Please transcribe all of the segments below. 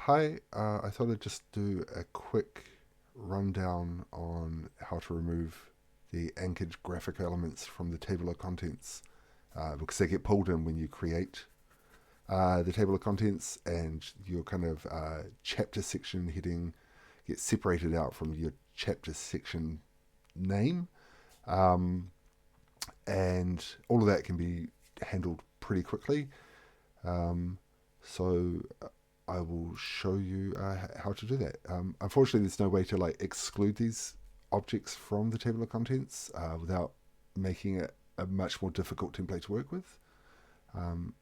Hi, I thought I'd just do a quick rundown on how to remove the anchored graphic elements from the table of contents because they get pulled in when you create the table of contents, and your kind of chapter section heading gets separated out from your chapter section name, um, and all of that can be handled pretty quickly. Um, so I will show you how to do that. Unfortunately, there's no way to like exclude these objects from the table of contents without making it a much more difficult template to work with.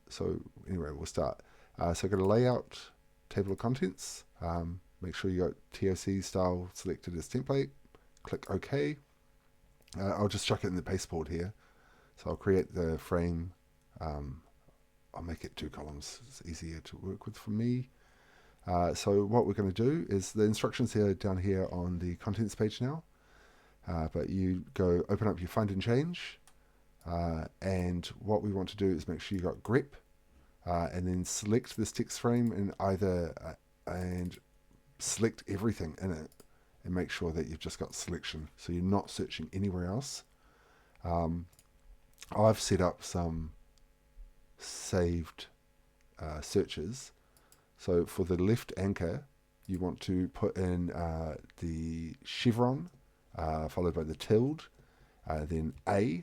So anyway, we'll start. So go to Layout, Table of Contents. Make sure you got TOC style selected as template. Click OK. I'll just chuck it in the pasteboard here. So I'll create the frame. Um, I'll make it 2 columns. It's easier to work with for me. So what we're going to do is the instructions here down here on the contents page now. But you go open up your find and change. And what we want to do is make sure you got grep, and then select this text frame and and select everything in it, and make sure that you've just got selection. So you're not searching anywhere else. Um, I've set up some saved searches. So for the left anchor, you want to put in the chevron, followed by the tilde, then A,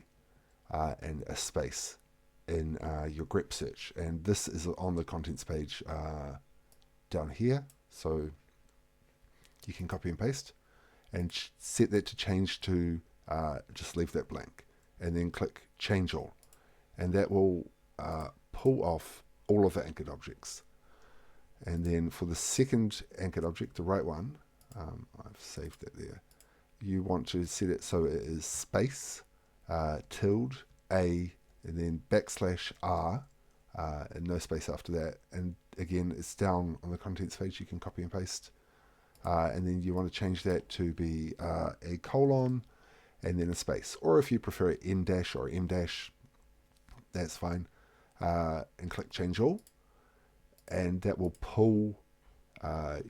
and a space in your grep search. And this is on the contents page down here. So you can copy and paste and set that to change to just leave that blank. And then click change all. And that will pull off all of the anchored objects. And then for the second anchored object, the right one, I've saved that there. You want to set it so it is space, tilde, A, and then backslash R, and no space after that. And again, it's down on the contents page. You can copy and paste. And then you want to change that to be a colon and then a space. Or if you prefer N dash or M dash, that's fine. And click change all. And that will pull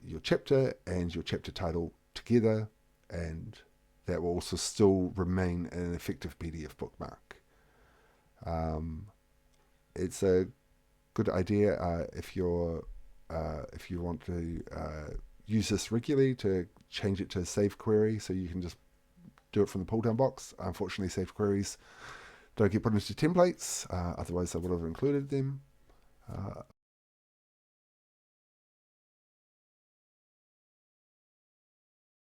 your chapter and your chapter title together, and that will also still remain an effective PDF bookmark. It's a good idea if you want to use this regularly to change it to a save query, so you can just do it from the pull down box. Unfortunately, save queries don't get put into templates, otherwise I would have included them.